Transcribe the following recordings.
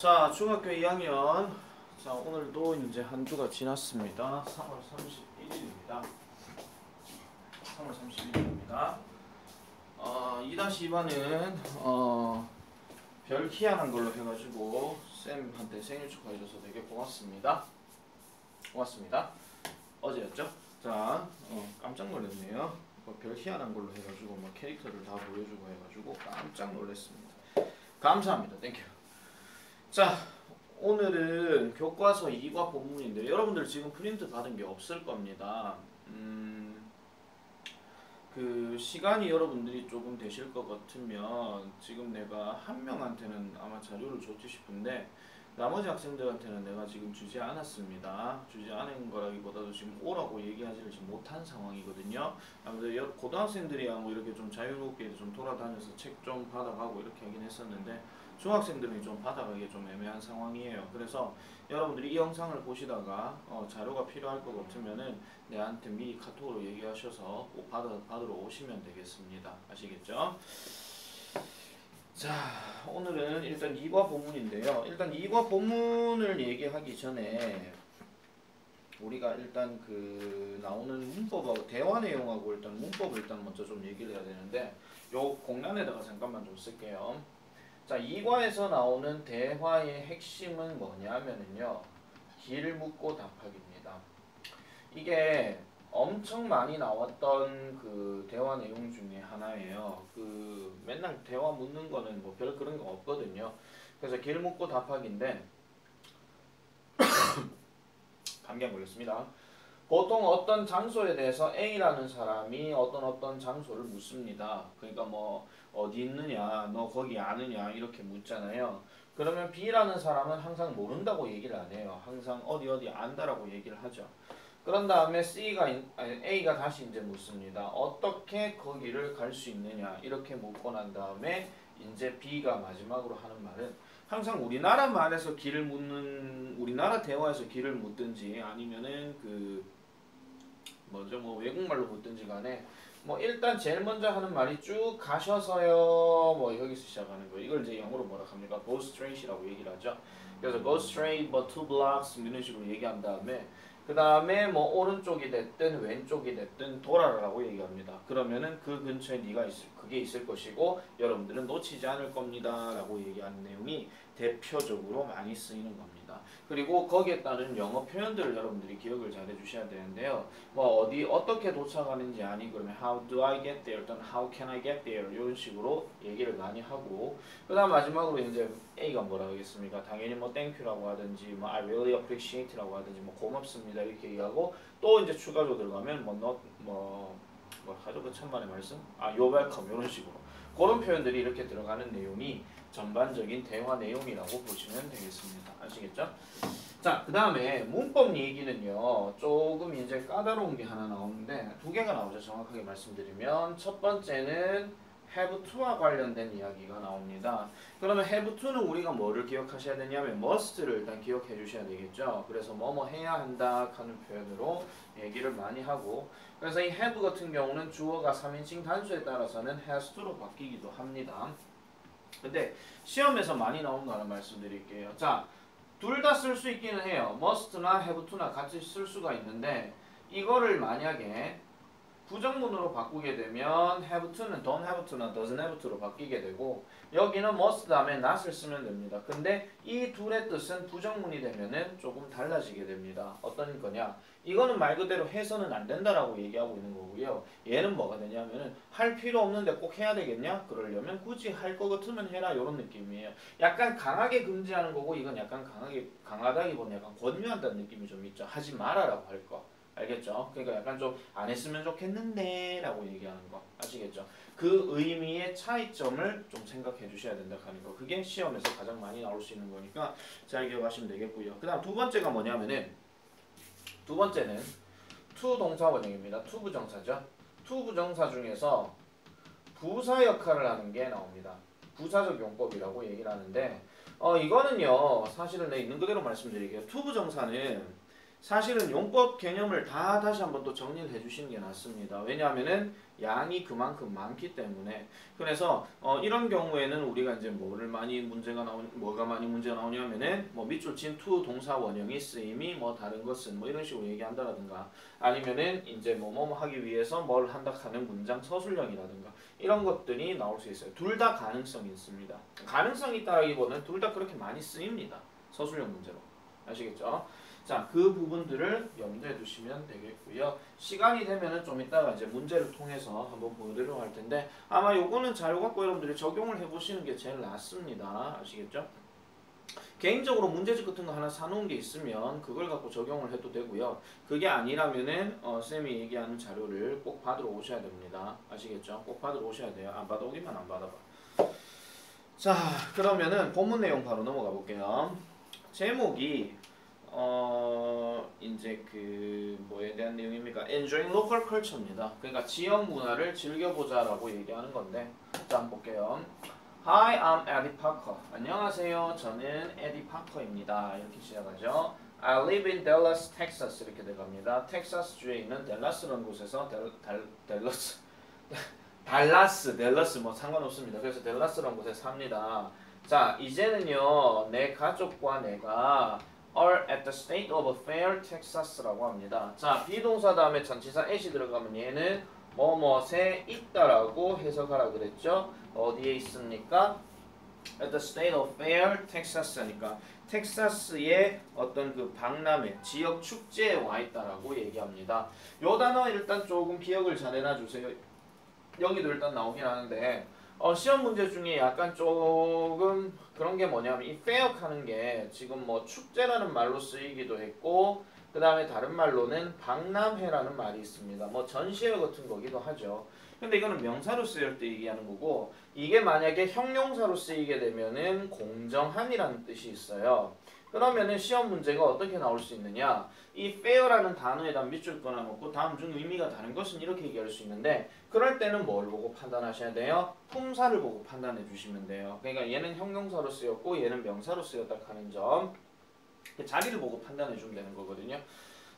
자, 중학교 2학년. 자, 오늘도 이제 한 주가 지났습니다. 3월 31일입니다. 3월 31일입니다. 2-2반은 별 희한한 걸로 해가지고 쌤한테 생일 축하해줘서 되게 고맙습니다. 고맙습니다. 어제였죠? 자, 깜짝 놀랐네요. 별 희한한 걸로 해가지고 막 캐릭터를 다 보여주고 해가지고 깜짝 놀랐습니다. 감사합니다. 땡큐. 자, 오늘은 교과서 2과 본문인데 여러분들 지금 프린트 받은 게 없을 겁니다. 그 시간이 여러분들이 조금 되실 것 같으면 지금 내가 한 명한테는 아마 자료를 줬지 싶은데 나머지 학생들한테는 내가 지금 주지 않았습니다. 주지 않은 거라기보다도 지금 오라고 얘기하지를 지금 못한 상황이거든요. 아무래도 고등학생들이야 뭐 이렇게 좀 자유롭게 좀 돌아다녀서 책 좀 받아가고 이렇게 하긴 했었는데 중학생들은 좀 받아가기 좀 애매한 상황이에요. 그래서 여러분들이 이 영상을 보시다가 자료가 필요할 것 같으면은 내한테 미리 카톡으로 얘기하셔서 꼭 받으러 오시면 되겠습니다. 아시겠죠? 자, 오늘은 일단 2과 본문인데요. 일단 2과 본문을 얘기하기 전에 우리가 일단 그 나오는 문법하고 대화 내용하고 일단 문법을 일단 먼저 좀 얘기를 해야 되는데 요 공란에다가 잠깐만 좀 쓸게요. 자, 2과에서 나오는 대화의 핵심은 뭐냐면은요. 길 묻고 답하기입니다. 이게 엄청 많이 나왔던 그 대화 내용 중에 하나예요. 그 맨날 대화 묻는 거는 뭐 별 그런 거 없거든요. 그래서 길 묻고 답하기인데 감기 안 걸렸습니다. 보통 어떤 장소에 대해서 A라는 사람이 어떤 장소를 묻습니다. 그러니까 뭐 어디 있느냐, 너 거기 아느냐 이렇게 묻잖아요. 그러면 B라는 사람은 항상 모른다고 얘기를 안 해요. 항상 어디 안다라고 얘기를 하죠. 그런 다음에 A가 다시 이제 묻습니다. 어떻게 거기를 갈 수 있느냐 이렇게 묻고 난 다음에 이제 B가 마지막으로 하는 말은 항상 우리나라 말에서 길을 묻는 우리나라 대화에서 길을 묻든지 아니면은 그 뭐죠 뭐 외국말로 묻든지 간에 뭐 일단 제일 먼저 하는 말이 쭉 가셔서요 뭐 여기서 시작하는 거예요. 이걸 이제 영어로 뭐라 합니까? Go straight이라고 얘기를 하죠. 그래서 go straight but 2 blocks 이런 식으로 얘기한 다음에 그 다음에 뭐 오른쪽이 됐든 왼쪽이 됐든 돌아라라고 얘기합니다. 그러면은 그 근처에 그게 있을 것이고 여러분들은 놓치지 않을 겁니다라고 얘기하는 내용이 대표적으로 많이 쓰이는 겁니다. 그리고 거기에 따른 영어 표현들을 여러분들이 기억을 잘 해주셔야 되는데요. 뭐 어떻게 도착하는지 아니 그러면 how do I get there 또는 how can I get there 이런 식으로 얘기를 많이 하고 그 다음 마지막으로 이제 A가 뭐라 하겠습니까? 당연히 뭐 thank you라고 하든지 뭐 I really appreciate라고 하든지 뭐 고맙습니다 이렇게 얘기하고 또 이제 추가로 들어가면 뭐 하죠 그 천만의 말씀? you're welcome 이런 식으로 그런 표현들이 이렇게 들어가는 내용이 전반적인 대화 내용이라고 보시면 되겠습니다. 아시겠죠? 자, 그 다음에 문법 얘기는요. 조금 이제 까다로운 게 하나 나오는데 두 개가 나오죠. 정확하게 말씀드리면 첫 번째는 have to와 관련된 이야기가 나옵니다. 그러면 have to는 우리가 뭐를 기억하셔야 되냐면 must를 일단 기억해 주셔야 되겠죠. 그래서 뭐뭐 해야 한다 하는 표현으로 얘기를 많이 하고 그래서 이 have 같은 경우는 주어가 3인칭 단수에 따라서는 has to로 바뀌기도 합니다. 근데 시험에서 많이 나온 거 하나 말씀드릴게요. 자, 둘 다 쓸 수 있기는 해요. must나 have to나 같이 쓸 수가 있는데 이거를 만약에 부정문으로 바꾸게 되면 have to는 don't have to나 doesn't have to로 바뀌게 되고 여기는 must 다음에 not을 쓰면 됩니다. 근데 이 둘의 뜻은 부정문이 되면은 조금 달라지게 됩니다. 어떤 거냐? 이거는 말 그대로 해서는 안 된다라고 얘기하고 있는 거고요. 얘는 뭐가 되냐면은 할 필요 없는데 꼭 해야 되겠냐? 그러려면 굳이 할 거 같으면 해라 이런 느낌이에요. 약간 강하게 금지하는 거고 이건 약간 강하다기보다는 약간 권유한다는 느낌이 좀 있죠. 하지 말아라고 할 거. 알겠죠? 그러니까 약간 좀 안 했으면 좋겠는데 라고 얘기하는 거 아시겠죠? 그 의미의 차이점을 좀 생각해 주셔야 된다 하는 거 그게 시험에서 가장 많이 나올 수 있는 거니까 잘 기억하시면 되겠고요. 그 다음 두 번째가 뭐냐면은 두 번째는 to 동사 원형입니다. to 부정사죠. to 부정사 중에서 부사 역할을 하는 게 나옵니다. 부사적 용법이라고 얘기를 하는데 이거는요 사실은 내 있는 그대로 말씀드릴게요. to 부정사는 사실은 용법 개념을 다 다시 한번 또 정리를 해주시는 게 낫습니다. 왜냐하면은 양이 그만큼 많기 때문에. 그래서 이런 경우에는 우리가 이제 뭐가 많이 문제가 나오냐면은 뭐 밑줄 친 to 동사 원형이 쓰임이 뭐 다른 것은 뭐 이런 식으로 얘기한다라든가 아니면은 이제 뭐뭐 하기 위해서 뭘 한다 하는 문장 서술형이라든가 이런 것들이 나올 수 있어요. 둘 다 가능성이 있습니다. 가능성이 있다라기보다는 둘 다 그렇게 많이 쓰입니다. 서술형 문제로. 아시겠죠? 자, 그 부분들을 염두에 두시면 되겠고요. 시간이 되면은 좀 이따가 이제 문제를 통해서 한번 보여드리려고 할 텐데 아마 요거는 자료 갖고 여러분들이 적용을 해보시는 게 제일 낫습니다. 아시겠죠? 개인적으로 문제집 같은 거 하나 사놓은 게 있으면 그걸 갖고 적용을 해도 되고요. 그게 아니라면은 쌤이 얘기하는 자료를 꼭 받으러 오셔야 됩니다. 아시겠죠? 꼭 받으러 오셔야 돼요. 안 받아오기만 안 받아봐. 자, 그러면은 본문 내용 바로 넘어가 볼게요. 제목이 이제 그 뭐에 대한 내용입니까? Enjoying local culture입니다. 그러니까 지역 문화를 즐겨보자라고 얘기하는 건데, 자 한번 볼게요. Hi, I'm Eddie Parker. 안녕하세요, 저는 에디 파커입니다. 이렇게 시작하죠. I live in Dallas, Texas 이렇게 돼갑니다. 텍사스 주에 있는 댈러스라는 곳에서 댈러스 뭐 상관없습니다. 그래서 댈러스라는 곳에 삽니다. 자, 이제는요 내 가족과 내가 are at the state of fair, Texas라고 합니다. 자, 비동사 다음에 전치사 at이 들어가면 얘는 뭐뭐에 있다라고 해석하라 그랬죠. 어디에 있습니까? at the state of fair, Texas니까 텍사스의 어떤 그 박람회, 지역 축제에 와 있다라고 얘기합니다. 요 단어 일단 조금 기억을 잘 해놔주세요. 여기도 일단 나오긴 하는데 시험 문제 중에 약간 조금 그런 게 뭐냐면 이 fair 하는 게 지금 뭐 축제라는 말로 쓰이기도 했고 그 다음에 다른 말로는 박람회라는 말이 있습니다. 뭐 전시회 같은 거기도 하죠. 근데 이거는 명사로 쓰일 때 얘기하는 거고 이게 만약에 형용사로 쓰이게 되면은 공정함이라는 뜻이 있어요. 그러면은 시험 문제가 어떻게 나올 수 있느냐? 이 fair라는 단어에다 밑줄 끊어놓고 다음 중 의미가 다른 것은 이렇게 얘기할 수 있는데 그럴 때는 뭘 보고 판단하셔야 돼요? 품사를 보고 판단해 주시면 돼요. 그러니까 얘는 형용사로 쓰였고 얘는 명사로 쓰였다 하는 점 자리를 보고 판단해 주면 되는 거거든요.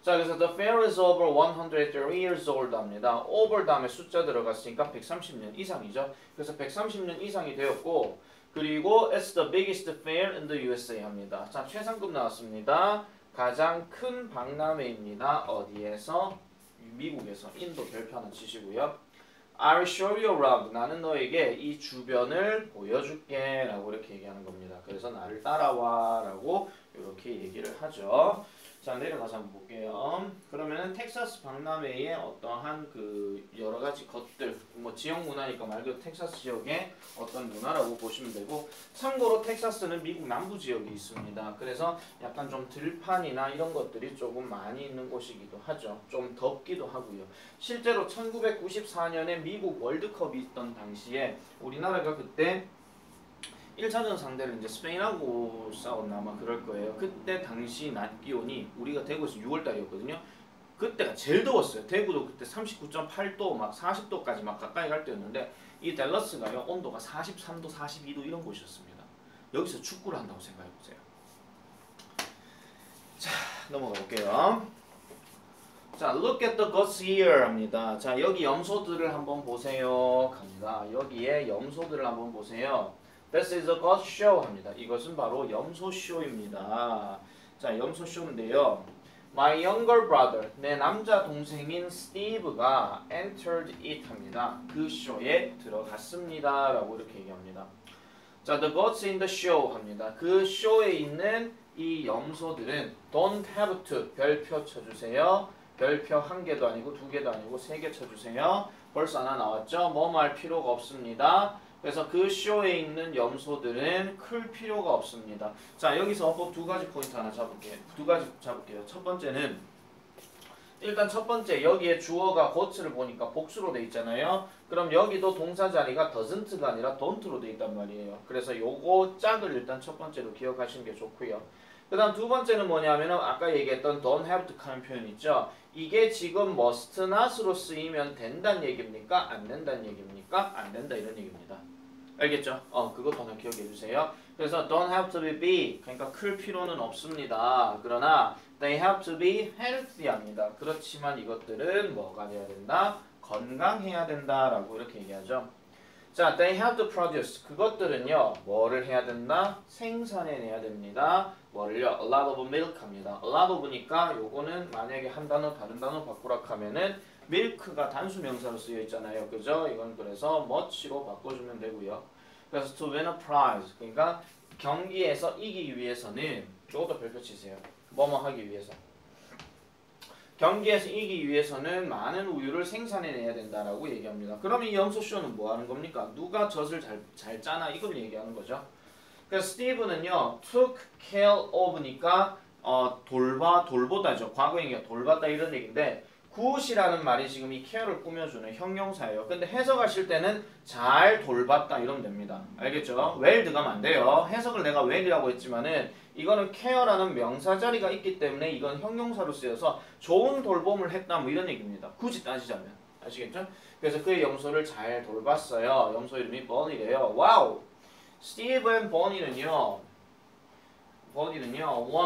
자, 그래서 the fair is over 130 years old 합니다. over 다음에 숫자 들어갔으니까 130년 이상이죠. 그래서 130년 이상이 되었고 그리고 it's the biggest fair in the USA 합니다. 자, 최상급 나왔습니다. 가장 큰 박람회입니다. 어디에서? 미국에서. 인도 별표 하나 치시고요. I'll show you around. 나는 너에게 이 주변을 보여줄게 라고 이렇게 얘기하는 겁니다. 그래서 나를 따라와 라고 이렇게 얘기를 하죠. 자, 내려가서 한번 볼게요. 그러면은 텍사스 박람회의 어떠한 그 여러 가지 것들, 뭐 지역 문화니까 말 그대로 텍사스 지역의 어떤 문화라고 보시면 되고, 참고로 텍사스는 미국 남부 지역이 있습니다. 그래서 약간 좀 들판이나 이런 것들이 조금 많이 있는 곳이기도 하죠. 좀 덥기도 하고요. 실제로 1994년에 미국 월드컵이 있던 당시에 우리나라가 그때 1차전 상대를 이제 스페인하고 싸웠나 아마 그럴 거예요. 그때 당시 낮 기온이 우리가 대구에서 6월달이었거든요. 그때가 제일 더웠어요. 대구도 그때 39.8도 막 40도까지 막 가까이 갈 때였는데 이 댈러스가요 온도가 43도 42도 이런 곳이었습니다. 여기서 축구를 한다고 생각해 보세요. 자, 넘어가 볼게요. 자, look at the goats here 합니다. 자, 여기 염소들을 한번 보세요 합니다. 여기에 염소들을 한번 보세요. This is a goat show 합니다. 이것은 바로 염소쇼입니다. 자, 염소쇼인데요. My younger brother, 내 남자 동생인 스티브가 entered it 합니다. 그 쇼에 들어갔습니다. 라고 이렇게 얘기합니다. 자, the goats in the show 합니다. 그 쇼에 있는 이 염소들은 don't have to 별표 쳐주세요. 별표 한 개도 아니고 두 개도 아니고 세 개 쳐주세요. 벌써 하나 나왔죠? 뭐 할 필요가 없습니다. 그래서 그 쇼에 있는 염소들은 클 필요가 없습니다. 자, 여기서 어법 두 가지 포인트 하나 잡을게요. 첫 번째는 일단 첫 번째 여기에 주어가 goat를 보니까 복수로 돼 있잖아요. 그럼 여기도 동사 자리가 doesn't가 아니라 don't로 돼 있단 말이에요. 그래서 요거 짝을 일단 첫 번째로 기억하시는 게 좋고요. 그 다음 두 번째는 뭐냐면은 아까 얘기했던 don't have to 하는 표현 있죠. 이게 지금 must not으로 쓰이면 된다는 얘기입니까? 안 된다는 얘기입니까? 안 된다 이런 얘기입니다. 알겠죠? 그것도 하나 기억해 주세요. 그래서 don't have to be 그러니까 클 필요는 없습니다. 그러나 they have to be healthy 합니다. 그렇지만 이것들은 뭐가 돼야 된다? 건강해야 된다라고 이렇게 얘기하죠. 자, they have to produce 그것들은요 뭐를 해야 된다? 생산해내야 됩니다. 뭐를요? a lot of milk 합니다. a lot of니까 요거는 만약에 한 단어 다른 단어 바꾸라 하면은 milk가 단수 명사로 쓰여 있잖아요. 그죠? 이건 그래서 much로 바꿔주면 되고요. 그래서 to win a prize 그러니까 경기에서 이기기 위해서는 저것도 별표 치세요. 뭐뭐 하기 위해서 경기에서 이기기 위해서는 많은 우유를 생산해내야 된다라고 얘기합니다. 그럼 이 염소쇼는 뭐 하는 겁니까? 누가 젖을 잘 짜나 이걸 얘기하는 거죠. 그래서 스티브는요 took care of니까 돌보다죠. 과거형이야 돌봤다 이런 얘기인데 굿이라는 말이 지금 이 care를 꾸며주는 형용사예요. 근데 해석하실 때는 잘 돌봤다 이러면 됩니다. 알겠죠? well 들어가면 안 돼요. 해석을 내가 well이라고 했지만은 이거는 care라는 명사 자리가 있기 때문에 이건 형용사로 쓰여서 좋은 돌봄을 했다 뭐 이런 얘기입니다. 굳이 따지자면. 아시겠죠? 그래서 그의 염소를 잘 돌봤어요. 염소 이름이 버니래요. 와우! 스티브 앤 버니는요. won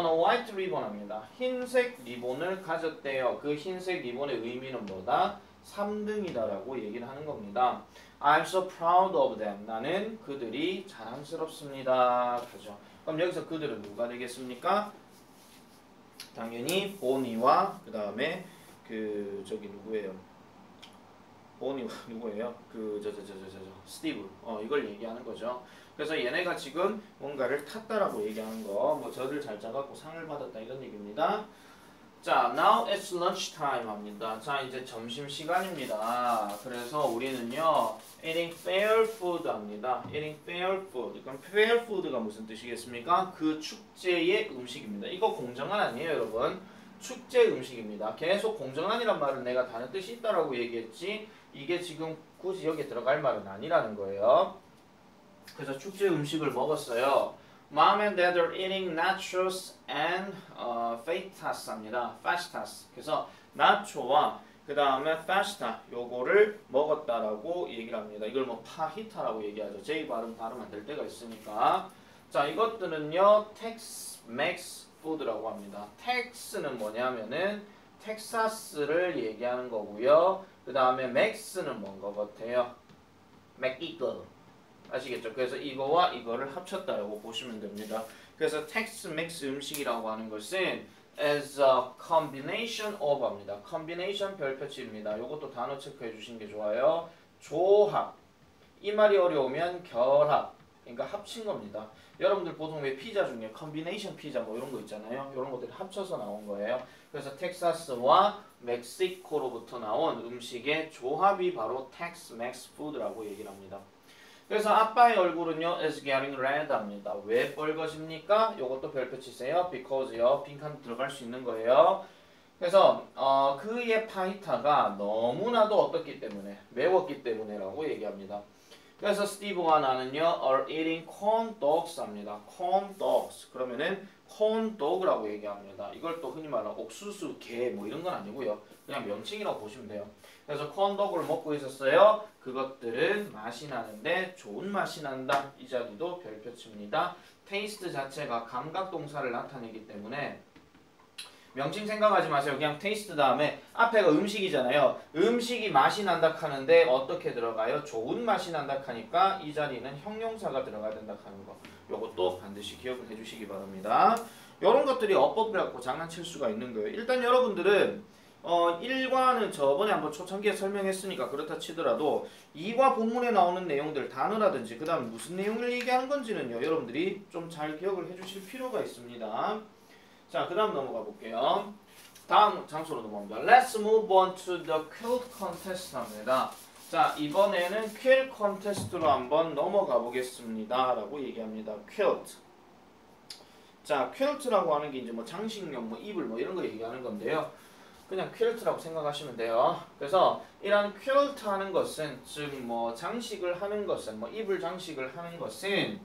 a white ribbon 합니다. 흰색 리본을 가졌대요. 그 흰색 리본의 의미는 뭐다? 3등이다라고 얘기를 하는 겁니다. I'm so proud of them. 나는 그들이 자랑스럽습니다. 하죠. 그럼 여기서 그들은 누가 되겠습니까? 당연히 보니와 그 다음에 저기 누구예요? 보니와 누구예요? 스티브. 이걸 얘기하는 거죠. 그래서 얘네가 지금 뭔가를 탔다라고 얘기하는 거, 뭐 저를 잘 짜갖고 상을 받았다 이런 얘기입니다. 자, now it's lunch time 합니다. 자, 이제 점심 시간입니다. 그래서 우리는요, eating fair food 합니다. eating fair food. 그럼 fair food가 무슨 뜻이겠습니까? 그 축제의 음식입니다. 이거 공정한 아니에요, 여러분. 축제 음식입니다. 계속 공정한이란 말은 내가 다른 뜻이 있다라고 얘기했지, 이게 지금 굳이 여기에 들어갈 말은 아니라는 거예요. 그래서 축제 음식을 먹었어요. Mom and Dad are eating nachos and fajitas 합니다. fajitas. 그래서 나초와 그 다음에 fajita 요거를 먹었다라고 얘기를 합니다. 이걸 뭐 파히타라고 얘기하죠. J 발음 안 될 때가 있으니까. 자, 이것들은요 Tex-Mex food라고 합니다. Tex는 뭐냐면은 텍사스를 얘기하는 거고요. 그 다음에 Mex는 뭔 거 같아요? Mexico. 아시겠죠? 그래서 이거와 이거를 합쳤다라고 보시면 됩니다. 그래서 텍스-맥스 음식이라고 하는 것은 as a combination of 합니다. combination 별표치입니다. 이것도 단어 체크해 주시는 게 좋아요. 조합. 이 말이 어려우면 결합. 그러니까 합친 겁니다. 여러분들 보통 왜 피자 중에 combination 피자 뭐 이런 거 있잖아요. 이런 것들이 합쳐서 나온 거예요. 그래서 텍사스와 멕시코로부터 나온 음식의 조합이 바로 Tex-Mex food라고 얘기를 합니다. 그래서 아빠의 얼굴은요 is getting red 합니다. 왜 빨개집니까? 요것도 별표 치세요. because요. 빈칸 들어갈 수 있는 거예요. 그래서 그의 파이타가 너무나도 어떻기 때문에 매웠기 때문에라고 얘기합니다. 그래서 스티브와 나는요 are eating corn dogs 합니다. corn dogs 그러면은 corn dog라고 얘기합니다. 이걸 또 흔히 말하는 옥수수 게 뭐 이런 건 아니고요. 그냥 명칭이라고 보시면 돼요. 그래서 콘독을 먹고 있었어요. 그것들은 맛이 나는데 좋은 맛이 난다. 이 자리도 별표치입니다. 테이스트 자체가 감각 동사를 나타내기 때문에 명칭 생각하지 마세요. 그냥 테이스트 다음에 앞에가 음식이잖아요. 음식이 맛이 난다 하는데 어떻게 들어가요? 좋은 맛이 난다 하니까 이 자리는 형용사가 들어가야 된다 하는 거. 요것도 반드시 기억을 해주시기 바랍니다. 이런 것들이 어법을 갖고 장난칠 수가 있는 거예요. 일단 여러분들은 1과는 저번에 한번 초창기에 설명했으니까 그렇다 치더라도 2과 본문에 나오는 내용들 단어라든지 그 다음 무슨 내용을 얘기하는 건지는요 여러분들이 좀 잘 기억을 해주실 필요가 있습니다. 자, 그 다음 넘어가 볼게요. 다음 장소로 넘어갑니다. Let's move on to the quilt contest 합니다. 자, 이번에는 quilt contest로 한번 넘어가 보겠습니다 라고 얘기합니다. quilt. 자, quilt라고 하는 게 이제 뭐 장식용, 뭐 이불 뭐 이런 거 얘기하는 건데요. 그냥 퀼트라고 생각하시면 돼요. 그래서 이런 퀼트 하는 것은 즉 뭐 장식을 하는 것은 뭐 이불 장식을 하는 것은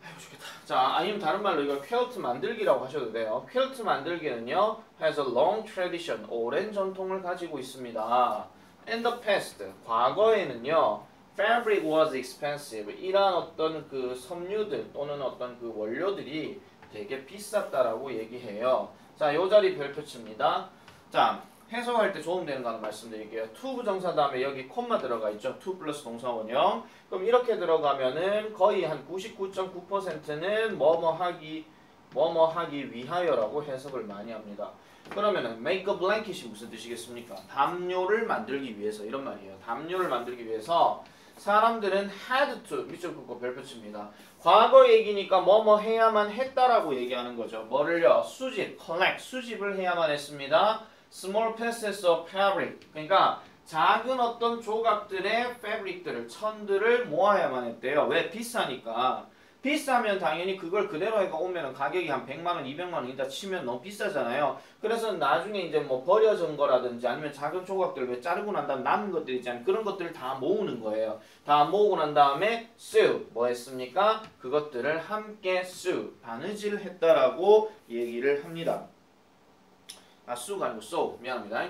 아이고 죽겠다. 자, 아니면 다른 말로 이걸 퀼트 만들기라고 하셔도 돼요. 퀼트 만들기는요 has a long tradition 오랜 전통을 가지고 있습니다. In the past 과거에는요 fabric was expensive. 이런 어떤 그 섬유들 또는 어떤 그 원료들이 되게 비쌌다라고 얘기해요. 자, 요 자리 별표 칩니다. 자, 해석할 때 도움되는 거 하나 말씀드릴게요. to 부정사 다음에 여기 콤마 들어가 있죠. to 플러스 동사 원형. 그럼 이렇게 들어가면은 거의 한 99.9%는 뭐뭐 하기 위하여라고 해석을 많이 합니다. 그러면은 make a blanket이 무슨 뜻이겠습니까? 담요를 만들기 위해서 이런 말이에요. 담요를 만들기 위해서 사람들은 had to 밑줄 긋고 별표 칩니다. 과거 얘기니까 뭐뭐 해야만 했다라고 얘기하는 거죠. 뭐를요? 수집, collect, 수집을 해야만 했습니다. small pieces of fabric. 그러니까 작은 어떤 조각들의 fabric들을, 천들을 모아야만 했대요. 왜? 비싸니까. 비싸면 당연히 그걸 그대로 해가 오면 가격이 한 100만원, 200만원 이다 치면 너무 비싸잖아요. 그래서 나중에 이제 뭐 버려진 거라든지 아니면 작은 조각들 왜 자르고 난 다음 남은 것들 있잖아요. 그런 것들을 다 모으는 거예요. 다 모으고 난 다음에 sew, 뭐 했습니까? 그것들을 함께 sew, 바느질 했다라고 얘기를 합니다. 아, sew가 아니고 sew, 미안합니다.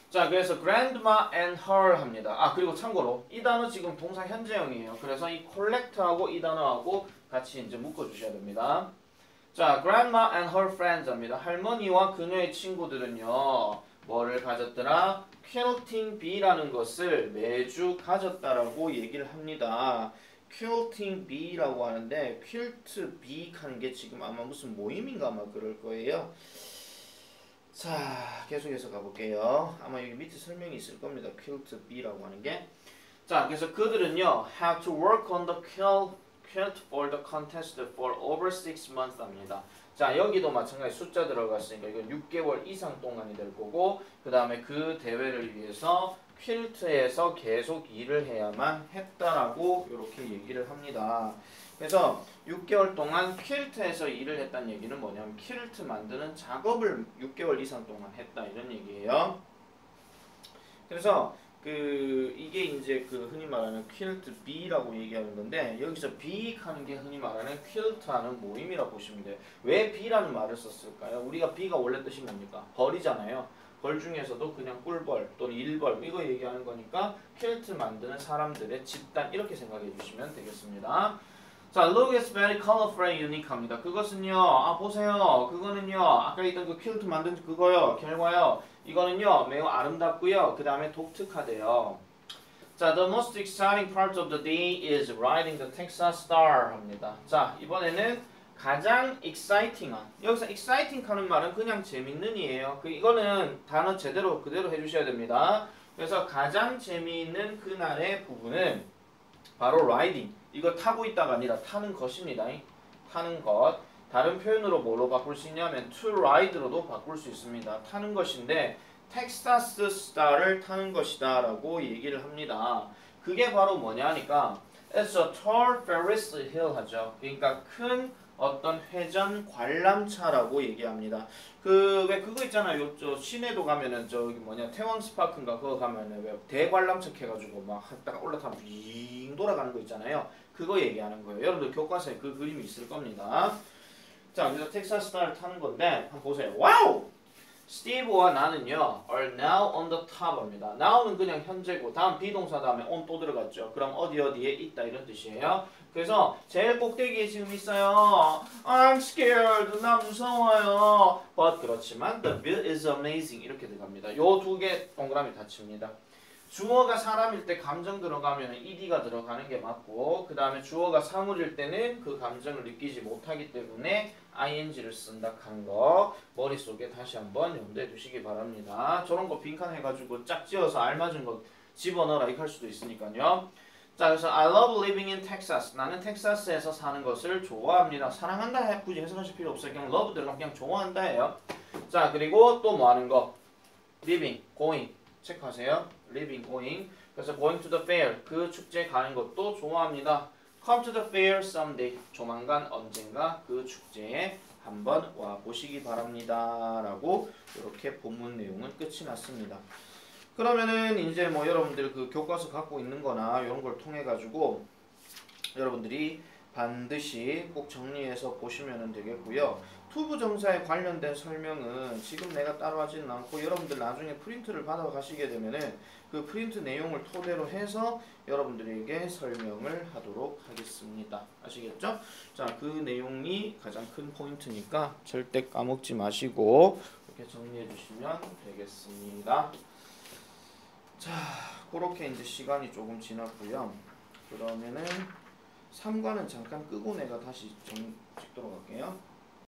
자, 그래서 grandma and her 합니다. 아, 그리고 참고로 이 단어 지금 동사 현재형이에요. 그래서 이 collect하고 이 단어하고 같이 이제 묶어주셔야 됩니다. 자, grandma and her friends 합니다. 할머니와 그녀의 친구들은요, 뭐를 가졌더라? quilting bee라는 것을 매주 가졌다라고 얘기를 합니다. quilting bee라고 하는데 quilt bee 하는 게 지금 아마 무슨 모임인가 아마 그럴 거예요. 자, 계속해서 가볼게요. 아마 여기 밑에 설명이 있을 겁니다. quilt bee라고 하는 게. 자, 그래서 그들은요, have to work on the quilt for the contest for over 6 months 합니다. 자, 여기도 마찬가지 숫자 들어갔으니까 이건 6개월 이상 동안이 될 거고, 그 다음에 그 대회를 위해서 퀼트에서 계속 일을 해야만 했다라고 이렇게 얘기를 합니다. 그래서 6개월 동안 퀼트에서 일을 했다는 얘기는 뭐냐면 퀼트 만드는 작업을 6개월 이상 동안 했다 이런 얘기예요. 그래서 이게 이제 흔히 말하는 퀼트 B라고 얘기하는 건데 여기서 B 하는 게 흔히 말하는 퀼트하는 모임이라고 보시면 돼요. 왜 B라는 말을 썼을까요? 우리가 B가 원래 뜻이 뭡니까? 벌이잖아요. 벌 중에서도 그냥 꿀벌 또는 일벌 이거 얘기하는 거니까 퀼트 만드는 사람들의 집단 이렇게 생각해 주시면 되겠습니다. 자, look is very colorful and unique 합니다. 그것은요, 아, 보세요. 그거는요, 아까 있던 그 퀼트 만든 그거요, 결과요. 이거는요, 매우 아름답고요. 그 다음에 독특하대요. 자, the most exciting part of the day is riding the Texas Star 합니다. 자, 이번에는 가장 exciting한, 여기서 exciting 하는 말은 그냥 재밌는 이에요. 이거는 단어 그대로 해주셔야 됩니다. 그래서 가장 재미있는 그날의 부분은 바로 riding. 이거 타고 있다가 아니라 타는 것입니다. 타는 것. 다른 표현으로 뭐로 바꿀 수 있냐면 to ride로도 바꿀 수 있습니다. 타는 것인데 텍사스 스타를 타는 것이다 라고 얘기를 합니다. 그게 바로 뭐냐 하니까 It's a tall Ferris wheel 하죠. 그러니까 큰 어떤 회전 관람차라고 얘기합니다. 왜 그거 있잖아요. 저 시내도 가면은 저기 태왕스파크인가 그거 가면은 왜 대관람차 해가지고 막 했다가 올라타면 빙 돌아가는 거 있잖아요. 그거 얘기하는 거예요. 여러분들 교과서에 그 그림이 있을 겁니다. 자, 그래서 텍사스 스타를 타는 건데 한번 보세요. 와우! 스티브와 나는요 are now on the top 합니다. now는 그냥 현재고 다음 비동사 다음에 on 또 들어갔죠. 그럼 어디에 있다 이런 뜻이에요. 그래서 제일 꼭대기에 지금 있어요. I'm scared. 나 무서워요. But 그렇지만 the view is amazing 이렇게 들어갑니다. 요 두 개 동그라미 닫힙니다. 주어가 사람일 때 감정 들어가면 ed가 들어가는 게 맞고 그 다음에 주어가 사물일 때는 그 감정을 느끼지 못하기 때문에 ing를 쓴다 하는 거 머릿속에 다시 한번 염두에 두시기 바랍니다. 저런 거 빈칸 해가지고 짝 지어서 알맞은 거 집어넣어라 이렇게 할 수도 있으니까요. 자, 그래서 I love living in Texas. 나는 텍사스에서 사는 것을 좋아합니다. 사랑한다 굳이 해석하실 필요 없어요. 그냥 love 들어가면 그냥 좋아한다 해요. 자, 그리고 또 뭐 하는 거? living, going. 체크하세요. living, going. 그래서 going to the fair. 그 축제에 가는 것도 좋아합니다. come to the fair someday. 조만간 언젠가 그 축제에 한번 와 보시기 바랍니다. 라고 이렇게 본문 내용은 끝이 났습니다. 그러면은 이제 뭐 여러분들 그 교과서 갖고 있는 거나 이런 걸 통해 가지고 여러분들이 반드시 꼭 정리해서 보시면 되겠고요. 투부정사에 관련된 설명은 지금 내가 따로 하지는 않고 여러분들 나중에 프린트를 받아 가시게 되면은 그 프린트 내용을 토대로 해서 여러분들에게 설명을 하도록 하겠습니다. 아시겠죠? 자, 그 내용이 가장 큰 포인트니까 절대 까먹지 마시고 이렇게 정리해 주시면 되겠습니다. 자, 그렇게 이제 시간이 조금 지났고요. 그러면은 3과는 잠깐 끄고 내가 다시 찍도록 할게요.